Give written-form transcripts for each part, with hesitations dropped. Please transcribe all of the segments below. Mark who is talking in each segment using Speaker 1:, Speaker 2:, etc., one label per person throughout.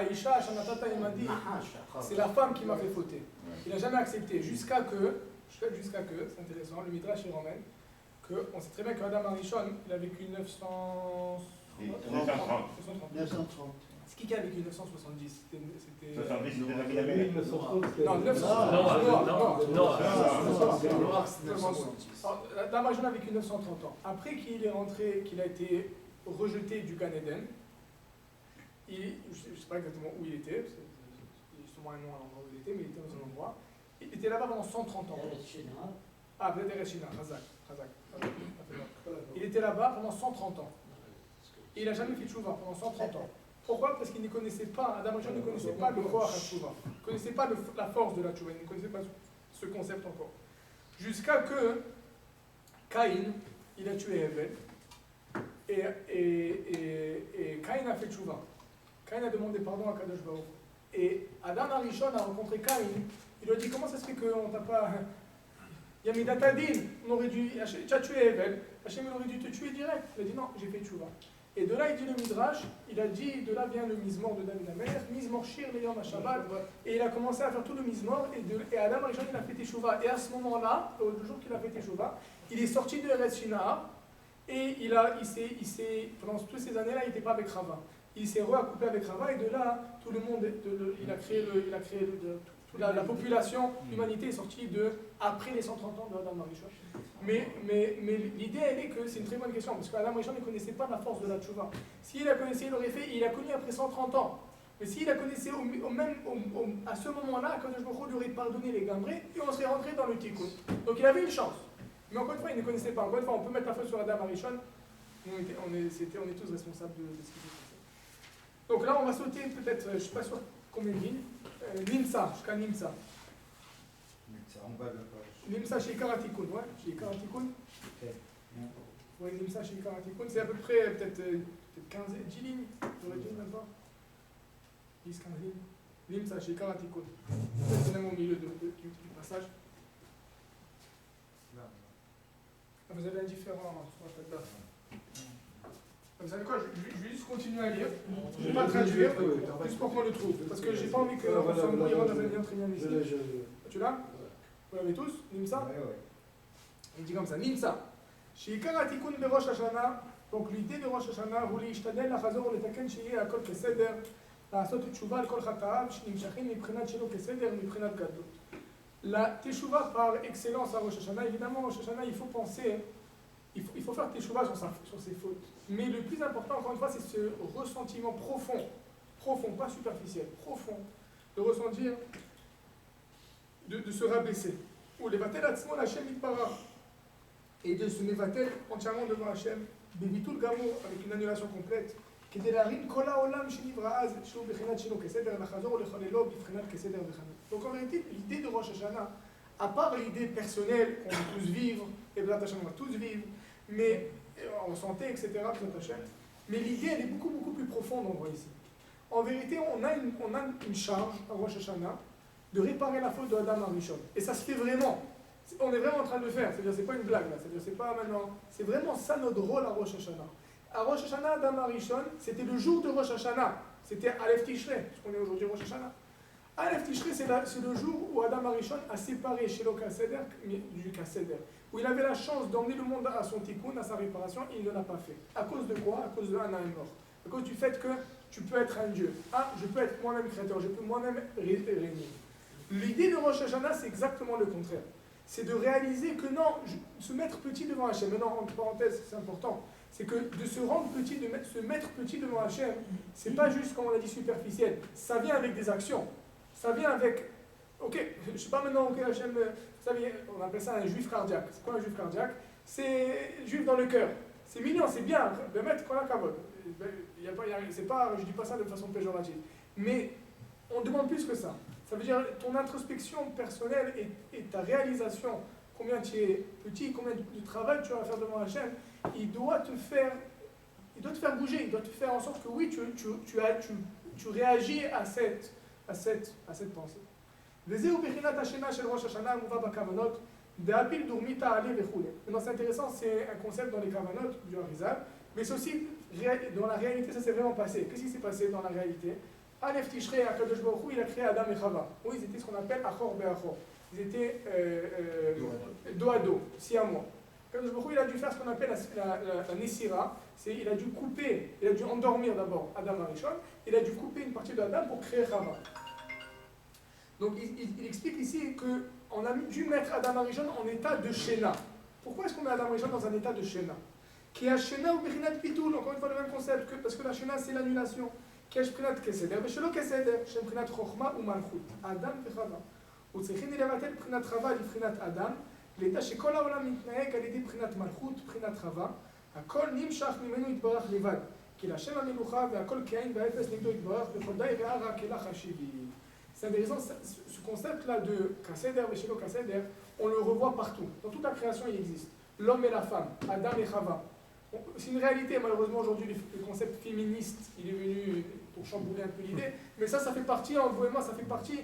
Speaker 1: Aïcha, Shanatata, il m'a dit, c'est la femme qui m'a fait fauter. Il n'a jamais accepté, jusqu'à que, c'est intéressant, le Midrash il ramène, on sait très bien qu'Adam Arishon, il a vécu 930. C'est qui a vécu 970? C'était
Speaker 2: 70, c'était David Amélie.
Speaker 1: Non, 930. Adam Arishon a vécu 930 ans. Après qu'il est rentré, qu'il a été rejeté du Gan Eden, je ne sais pas exactement où il était, il y a sûrement un nom à l'endroit où il était, mais il était dans un endroit. Il était là-bas pendant 130 ans. Ah, peut-être Ereshina, Razak. Il était là-bas pendant 130 ans. Et il n'a jamais fait tchouva pendant 130 ans. Pourquoi? Parce qu'il ne connaissait pas, Adam Arishon ne connaissait pas le corps à tchouva. Il ne connaissait pas la force de la tchouva, il ne connaissait pas ce concept encore. Jusqu'à que Caïn, il a tué Hevel. Et Caïn a fait tchouva. Caïn a demandé pardon à Kadosh Baruch. Et Adam Arishon a rencontré Caïn. Il lui a dit, comment ça se fait qu'on t'a pas... Yamida Tadin, on aurait dû... Tu as tué Hevel. Hachem aurait dû te tuer direct. Il a dit non, j'ai fait tchouva. Et de là, il dit le Midrash, il a dit, de là vient le Mizmor de David Amelech, Mizmor Shir Leyom HaShabbat, et il a commencé à faire tout le Mizmor, et Adam Arishon, il a fait tchouva. Et à ce moment-là, le jour qu'il a fait tchouva, il est sorti de Eretz Shinaar, et pendant toutes ces années-là, il n'était pas avec Rava. Il s'est recouplé avec Rava, et de là, tout le monde, il a créé toute la population, l'humanité est sortie après les 130 ans de Adam Arishon. Mais l'idée, elle est que c'est une très bonne question, parce qu'Adam Arishon ne connaissait pas la force de la tchouva. S'il la connaissait, il l'aurait fait, il l'a connu après 130 ans. Mais s'il la connaissait à ce moment-là, Kadosh Baruch Hu lui aurait pardonné les gambrés, et on serait rentré dans le tikkun. Donc il avait une chance. Mais encore une fois, il ne connaissait pas. Encore une fois, on peut mettre la faute sur Adam Arishon. On est tous responsables de ce qui s'est passé. Donc là, on va sauter peut-être, je ne suis pas sûr combien de lignes. Nimsa, jusqu'à Nimsa.
Speaker 3: En bas de la page.
Speaker 1: Nimsa chez Karatikun, ouais, chez Karatikun. Ouais, Nimsa chez Karatikun, c'est à peu près peut-être 10 lignes, j'aurais dit même pas. 10-15 lignes. Nimsa chez Karatikun. C'est même au milieu du passage. Vous avez un différent sur la tête là. Vous savez quoi, je vais juste continuer à lire. Je ne vais pas traduire, juste pour qu'on le trouve. Parce que j'ai pas envie qu'on soit mouillé dans un lien très bien ici. Tu l'as? Vous l'avez tous? Nimsa? Il dit comme ça, Nimsa. Sheikar Atikun de Rosh Hashanah. Donc l'idée de Rosh Hashanah, הוא להשתדל לחזור ולתקן שיהיה הכל כסדר, לעשות תשובה על כל חטאיו שנמשכים מבחינת שלו כסדר מבחינת גדלות. La teshuva par excellence à Rosh Hashanah, évidemment, Rosh Hashanah, il faut penser, il faut faire teshuva sur ses fautes. Mais le plus important, encore une fois, c'est ce ressentiment profond, pas superficiel, profond, de ressentir, de se rabaisser. Ou les vatel atzmon Hashem itbarach, et de se mévatel entièrement devant Hashem, bevitul gamour, avec une annulation complète. Donc en réalité, l'idée de Rosh Hashanah, à part l'idée personnelle qu'on va tous vivre, et B'ezrat Hashem on va tous vivre, mais en santé, etc., B'ezrat Hashem, mais l'idée elle est beaucoup plus profonde, on voit ici. En vérité, on a une charge à Rosh Hashanah de réparer la faute de Adam Arishon. Et ça se fait vraiment. On est vraiment en train de le faire, c'est-à-dire c'est pas une blague là, c'est-à-dire c'est pas maintenant, c'est vraiment ça notre rôle à Rosh Hashanah. À Rosh Hashanah, Adam Arishon, c'était le jour de Rosh Hashanah. C'était Aleph Tishrei, ce qu'on est aujourd'hui Rosh Hashanah. Aleph Tishrei, c'est le jour où Adam Arishon a séparé Shelo Kaseder du Kaseder. Où il avait la chance d'emmener le monde à son tikkun, à sa réparation, et il ne l'a pas fait. À cause de quoi? À cause de Hana est mort. À cause du fait que tu peux être un Dieu. Ah, je peux être moi-même créateur, je peux moi-même régner. L'idée de Rosh Hashanah, c'est exactement le contraire. C'est de réaliser que non, se mettre petit devant Hachem. Maintenant, entre parenthèses, c'est important. C'est que de se rendre petit, se mettre petit devant Hachem, c'est pas juste, comme on a dit, superficiel. Ça vient avec des actions. Ça vient avec, ok, je sais pas maintenant, ok, Hachem, ça vient, on appelle ça un juif cardiaque. C'est quoi un juif cardiaque? C'est juif dans le cœur. C'est mignon, c'est bien, de mettre qu'on a cavote. C'est pas, je dis pas ça de façon péjorative. Mais on demande plus que ça. Ça veut dire ton introspection personnelle et ta réalisation, combien tu es petit, combien de travail tu vas faire devant Hachem, il doit te faire bouger, il doit te faire en sorte que oui, tu réagis à cette pensée. Maintenant c'est intéressant, c'est un concept dans les kavanot du Harizal, mais c'est aussi dans la réalité, ça s'est vraiment passé. Qu'est-ce qui s'est passé dans la réalité? Aleph Tishrei, Akadosh Baruch Hu, il a créé Adam et Chava. Oui, ils étaient ce qu'on appelle Achor Be'achor. Ils étaient dos à dos, siamois. Akadosh Baruch Hu, il a dû faire ce qu'on appelle la Nessira. Il a dû couper, il a dû endormir d'abord Adam Arishon, il a dû couper une partie de Adam pour créer Chava. Donc il explique ici qu'on a dû mettre Adam Arishon en état de Shena. Pourquoi est-ce qu'on met Adam Arishon dans un état de Shena? Qui a Shena ou Bechinat Pitul, encore une fois le même concept, parce que la Shena c'est l'annulation. Qui a Shprinat Keseder, Beshelo Keseder, Shemprinat Chochma ou Malchut, Adam Vechava. Ou Tzechin Ilevatel Prinat Chava, Prinat Adam, l'état chez Kol Haolam Mitnaek, על ידי Prinat Malchut, Prinat Chava, הכל נמשך ממנו יתברך לבד, כי להשם המלוכה והכל כאין והאפס נגדו יתברך, וכל די והרע כלך השיבי. C'est intéressant, ce concept-là de Kaseder, Veshelo Kaseder, on le revoit partout. Dans toute la création, il existe. L'homme et la femme, Adam et Chava. C'est une réalité, malheureusement, aujourd'hui, le concept féministe, il est venu pour chambouler un peu l'idée, mais ça fait partie, en vous et moi, ça fait partie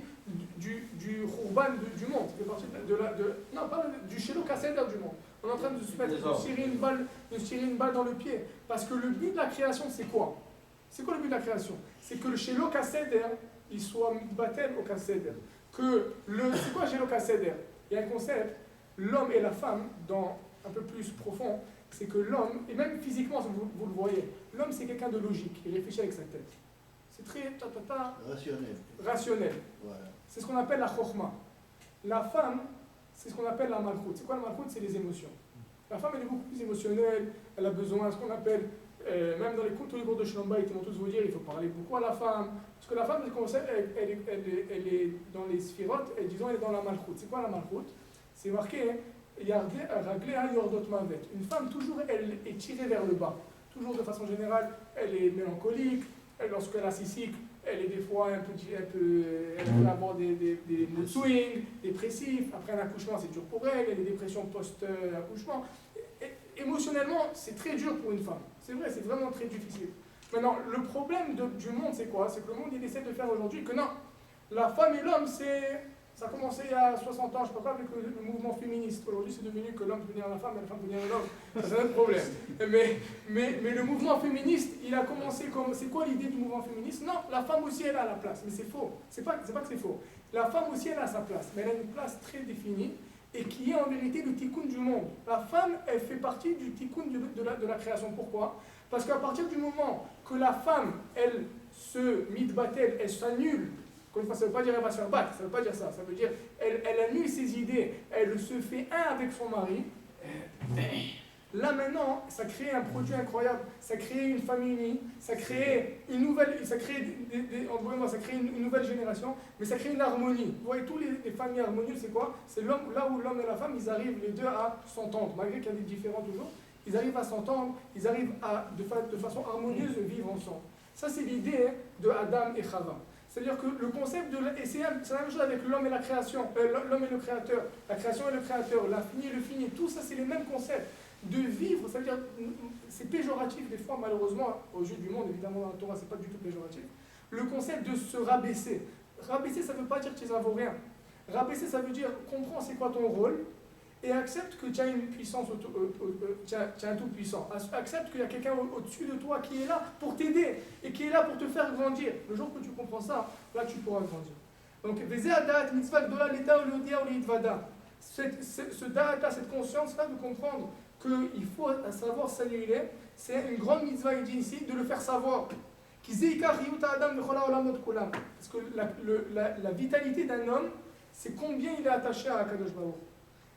Speaker 1: du Khurban du monde. Ça fait partie non, pas du Shelo Kaseder du monde. On est en train de se mettre, de tirer une balle dans le pied. Parce que le but de la création, c'est quoi? C'est quoi le but de la création? C'est que le Shelo Kaseder, il soit mitbatel au Kaseder. C'est quoi Shelo Kaseder? Il y a un concept, l'homme et la femme, dans un peu plus profond, c'est que l'homme, et même physiquement, vous le voyez, l'homme c'est quelqu'un de logique, il réfléchit avec sa tête. C'est très rationnel. Voilà. C'est ce qu'on appelle la chokhma. La femme, c'est ce qu'on appelle la malchoute. C'est quoi la malchoute? C'est les émotions. La femme elle est beaucoup plus émotionnelle, elle a besoin de ce qu'on appelle, même dans tous les cours de Shalom Bayit, ils vont tous vous dire, il faut parler beaucoup à la femme. Parce que la femme, elle est dans les sphirotes, et disons, elle est dans la malchoute. C'est quoi la malchoute? C'est marqué, une femme, toujours, elle est tirée vers le bas. Toujours de façon générale, elle est mélancolique. Lorsqu'elle a ses cycles, elle est des fois elle peut avoir des mood swings, dépressifs. Après un accouchement, c'est dur pour elle. Il y a des dépressions post-accouchement. Émotionnellement, c'est très dur pour une femme. C'est vrai, c'est vraiment très difficile. Maintenant, le problème du monde, c'est quoi? C'est que le monde, il essaie de faire aujourd'hui que non, la femme et l'homme, ça a commencé il y a 60 ans, je ne sais pas, avec le mouvement féministe. Aujourd'hui, c'est devenu que l'homme peut devenir la femme et la femme peut devenir l'homme. C'est un autre problème. Mais le mouvement féministe, il a commencé comme... C'est quoi l'idée du mouvement féministe? Non, la femme aussi, elle a la place. Mais c'est faux. C'est pas que c'est faux. La femme aussi, elle a sa place. Mais elle a une place très définie et qui est en vérité le tikkun du monde. La femme, elle fait partie du tikkun de la création. Pourquoi? Parce qu'à partir du moment que la femme, elle se mitbatel, elle s'annule. Une fois, ça ne veut pas dire qu'elle va se faire battre, ça ne veut pas dire ça. Ça veut dire qu'elle annule ses idées, elle se fait un avec son mari. Là maintenant, ça crée un produit incroyable, ça crée une famille unie, ça crée une nouvelle, ça crée une nouvelle génération, mais ça crée une harmonie. Vous voyez, tous les familles harmonieuses, c'est quoi? C'est là où l'homme et la femme, ils arrivent les deux à s'entendre, malgré qu'il y a des différends toujours, ils arrivent à s'entendre, ils arrivent à, de façon harmonieuse, vivre ensemble. Ça, c'est l'idée de Adam et Chava. C'est-à-dire que le concept et c'est la même chose avec l'homme et la création, l'homme et le créateur, la création et le créateur, l'infini et le fini, tout ça c'est les mêmes concepts. De vivre, c'est-à-dire, c'est péjoratif des fois malheureusement, aux yeux du monde, évidemment dans la Torah c'est pas du tout péjoratif, le concept de se rabaisser. Rabaisser ça ne veut pas dire que tu ne vaux rien. Rabaisser ça veut dire comprends c'est quoi ton rôle, et accepte que tu as une puissance, tu as un tout-puissant. Accepte qu'il y a quelqu'un au-dessus de toi qui est là pour t'aider et qui est là pour te faire grandir. Le jour que tu comprends ça, là tu pourras grandir. Donc, ce da'at, cette conscience-là de comprendre qu'il faut savoir s'annuler, c'est une grande mitzvah, il dit ici, de le faire savoir. Parce que la vitalité d'un homme, c'est combien il est attaché à Akadosh Baruch.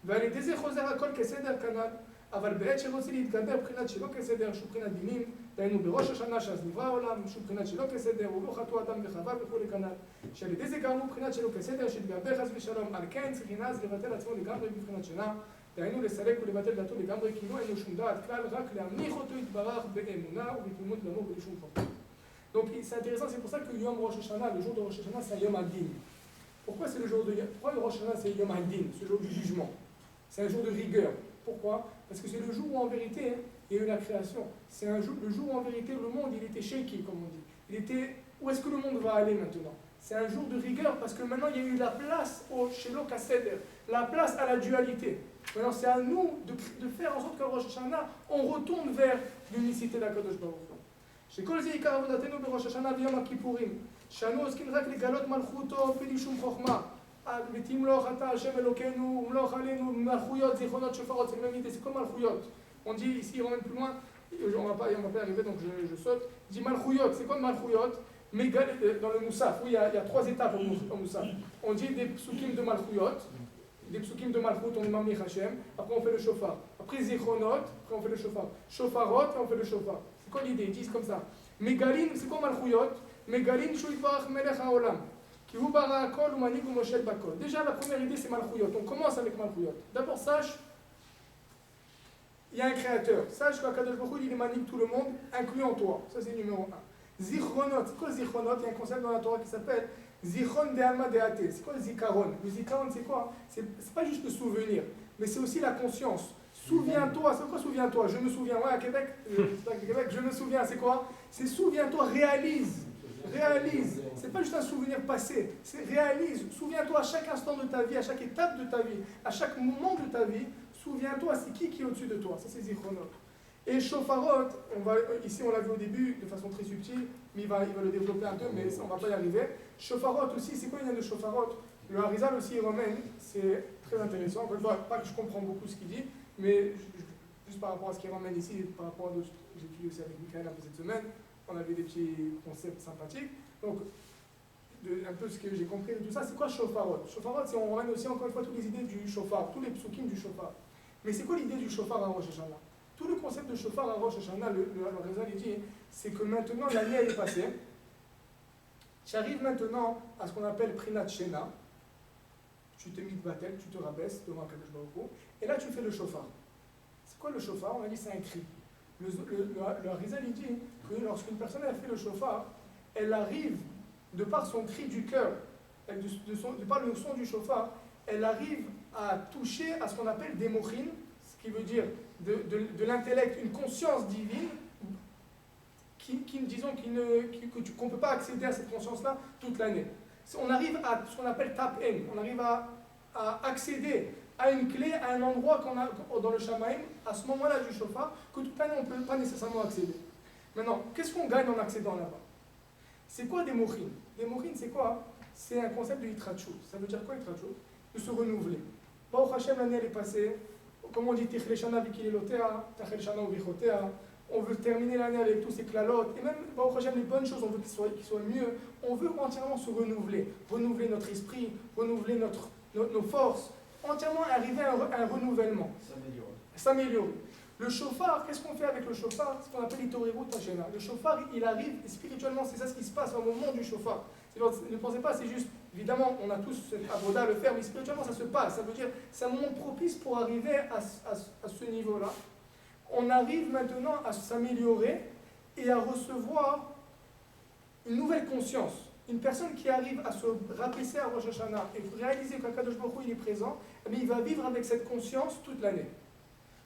Speaker 1: ועל ידי זה חוזר הכל כסדר כנ"ל, אבל בעת שרוצה להתגבר בחינת שלא כסדר, שהוא בחינת דינים, דהיינו בראש השנה שאז נברא העולם, שהוא בחינת שלא כסדר, ולא חטאו אדם וחווה וכולי כנ"ל, שעל ידי זה גרמו בחינת שלא כסדר, שהתגבר חס ושלום, על כן צריכים אז לבטל עצמו לגמרי בבחינת שינה, דהיינו לסלק ולבטל דעתו לגמרי, כי לא אין לו שום דעת כלל, רק להמליך אותו יתברך באמונה ובתמימות גמור ובשום חוק. Donc c'est intéressant, c'est pour ça que Yom Rosh Hashanah, le jour de Rosh Hashanah, c'est Yom Adin. Pourquoi c'est le jour de Pourquoi le Rosh Hashanah c'est Yom Adin, ce jour du jugement? C'est un jour de rigueur. Pourquoi? Parce que c'est le jour où en vérité il y a eu la création. C'est le jour où en vérité le monde il était shaky, comme on dit. Où est-ce que le monde va aller maintenant? C'est un jour de rigueur parce que maintenant il y a eu la place au Shelo Kaseder, la place à la dualité. Maintenant c'est à nous de faire en sorte qu'au Rosh Hashanah on retourne vers l'unicité d'Akadosh Baruch Hu. Shekol ze ikar avodatenu beRosh Hashanah v'Yom HaKippurim. שאנו עוסקים רק לגלות מלכותו בלי שום חוכמה. ותמלוך אתה השם אלוקינו, ומלוך עלינו מלכויות, זיכרונות, שופרות, c'est la même idée, c'est comme מלכויות. On dit ici, il remet plus loin, on va pas arriver donc je saute. Il dit malchouyot, c'est quoi malchouyot? Dans le Moussaf, oui, il y a 3 étapes au Moussaf. On dit des psukim de malchouyot, des psukim de malchout, on est mamli Hachem, après on fait le shofar. Après zichronot, après on fait le shofar. Shofarot, et on fait le shofar. C'est quoi l'idée? Ils disent comme ça. Megalin, c'est quoi malchouyot? Megalin shuitvarach melech haolam. Ki hu bara hakol u manig u moshel bakol. Déjà, la première idée, c'est malchouyot. On commence avec malchouyot. D'abord, sache, il y a un créateur. Sache qu'Akadosh Baruch Hu, il manie tout le monde, incluant toi. Ça, c'est numéro 1. Zichronot. C'est quoi zichronot? Il y a un concept dans la Torah qui s'appelle zichron de alma de ate. C'est quoi le zikaron? Le zikaron, c'est quoi? C'est pas juste le souvenir, mais c'est aussi la conscience. Souviens-toi. C'est quoi souviens-toi? Je me souviens. Ouais, à Québec, je me souviens. C'est quoi? C'est souviens-toi, réalise. Réalise. C'est pas juste un souvenir passé. C'est réalise. Souviens-toi à chaque instant de ta vie, à chaque étape de ta vie, à chaque moment de ta vie. Souviens-toi, c'est qui est au-dessus de toi. Ça, c'est zichronot. Et shofarot, ici on l'a vu au début de façon très subtile, mais il va le développer un peu, mais on ne va pas y arriver. Shofarot aussi, c'est quoi l'idée de shofarot? Le Harizal aussi, il ramène, c'est très intéressant. Encore une fois, pas que je comprends beaucoup ce qu'il dit, mais juste par rapport à ce qu'il ramène ici, par rapport à d'autres, j'ai étudié aussi avec Michael un peu cette semaine, on avait des petits concepts sympathiques. Donc, un peu ce que j'ai compris de tout ça, c'est quoi shofarot? Shofarot, c'est on ramène aussi encore une fois toutes les idées du shofar, tous les psukim du shofar. Mais c'est quoi l'idée du shofar à Rosh Hashanah? Tout le concept de shofar à Rosh Hashanah, le Harizal il dit, c'est que maintenant l'année elle est passée. Tu arrives maintenant à ce qu'on appelle Prinat Shena. Tu te mitbatel, tu te rabaisses devant Kadosh Baruch Hu, et là tu fais le shofar. C'est quoi le shofar? On a dit c'est un cri. Le Harizal il dit que lorsqu'une personne elle fait le shofar, elle arrive, de par son cri du cœur, de par le son du shofar, elle arrive à toucher à ce qu'on appelle des mochin, ce qui veut dire de l'intellect, une conscience divine, qu'on ne peut pas accéder à cette conscience-là toute l'année. On arrive à ce qu'on appelle tap-in, on arrive à accéder à une clé, à un endroit qu'on a dans le Shamaim, à ce moment-là du shofar, que toute l'année on ne peut pas nécessairement accéder. Maintenant, qu'est-ce qu'on gagne en accédant là-bas? C'est quoi des mochin? Des mochin, c'est quoi? C'est un concept de hitrachut. Ça veut dire quoi hitrachut? De se renouveler. Baruch Hashem, l'année elle est passée. Comme on dit, Tichle Shana Vikilelotea, Tachel Shana Uvichotea. On veut terminer l'année avec tous ces klalotes. Et même, Baruch Hashem, les bonnes choses, on veut qu'ils soient mieux. On veut entièrement se renouveler. Renouveler notre esprit, renouveler nos forces. Entièrement arriver à un renouvellement. S'améliorer. Le shofar, qu'est-ce qu'on fait avec le shofar? C'est ce qu'on appelle l'Itorerut Hashena. Le shofar, il arrive, et spirituellement, c'est ça ce qui se passe au moment du shofar. Ne pensez pas, c'est juste, évidemment, on a tous cette avoda à le faire, mais spirituellement, ça se passe. Ça veut dire, c'est un moment propice pour arriver à ce niveau-là. On arrive maintenant à s'améliorer et à recevoir une nouvelle conscience. Une personne qui arrive à se rabaisser à Rosh Hashanah et réaliser qu'Akadosh Baruch Hu il est présent, mais il va vivre avec cette conscience toute l'année.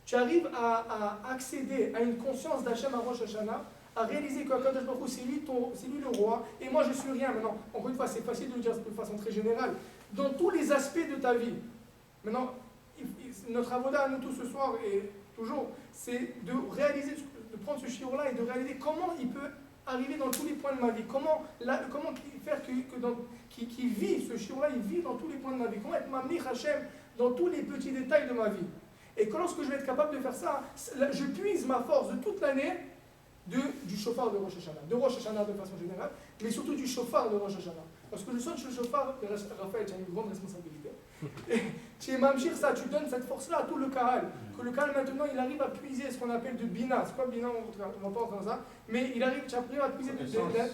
Speaker 1: Tu arrives à accéder à une conscience d'Hachem à Rosh Hashanah, à réaliser qu'Akadosh Baruch Hu c'est lui le roi, et moi je suis rien. Maintenant, encore une fois, c'est facile de le dire de façon très générale. Dans tous les aspects de ta vie. Maintenant, notre avoda à nous tous ce soir, et toujours, c'est de réaliser, de prendre ce shiur-là et de réaliser comment il peut arriver dans tous les points de ma vie. Comment faire qu'il vit ce shiur-là, il vit dans tous les points de ma vie. Comment être mamli Hachem dans tous les petits détails de ma vie. Et que lorsque je vais être capable de faire ça, je puise ma force de toute l'année du shofar de Rosh Hashanah. De Rosh Hashanah de façon générale, mais surtout du shofar de Rosh Hashanah. Lorsque je saute sur le shofar, Raphaël, tu as une grande responsabilité. Tu es mamshir ça, tu donnes cette force-là à tout le kahal. Que le kahal maintenant, il arrive à puiser ce qu'on appelle de bina. C'est quoi bina? On va pas entendre ça. Mais il arrive à puiser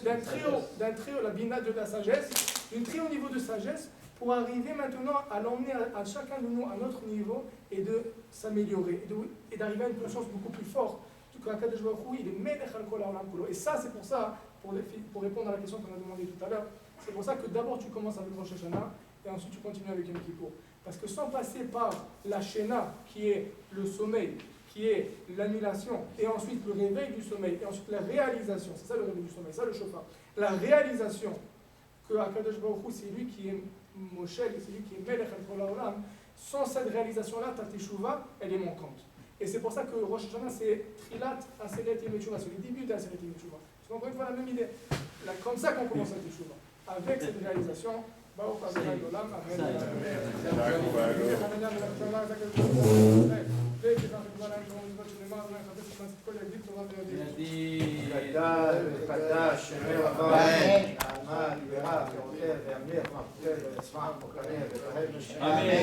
Speaker 1: d'un trio, la bina de la sagesse, d'un très haut niveau de sagesse, pour arriver maintenant à l'emmener à chacun de nous à notre niveau et de s'améliorer et d'arriver à une conscience beaucoup plus forte que Akadosh Baruch Hu, il est melech al kol haolam kulo. Et ça, c'est pour ça, pour répondre à la question qu'on a demandé tout à l'heure, c'est pour ça que d'abord tu commences avec Rosh Hashanah et ensuite tu continues avec Yom Kippour. Parce que sans passer par la Shena, qui est le sommeil, qui est l'annulation, et ensuite le réveil du sommeil, et ensuite la réalisation, c'est ça le réveil du sommeil, ça le shofar, la réalisation que Akadosh Baruch Hu, c'est lui qui est Moshel, c'est lui qui est Melech al kol haolam. Sans cette réalisation-là, ta teshuva, elle est manquante. Et c'est pour ça que Rosh Hashanah, c'est Trilat Aseret Yom Teshuvah, c'est le début d'Aseret Yom Teshuvah. C'est encore une fois la même idée. Comme ça qu'on commence à Teshuvah. Avec cette réalisation, Baruch Adonai Olam,
Speaker 2: Amen.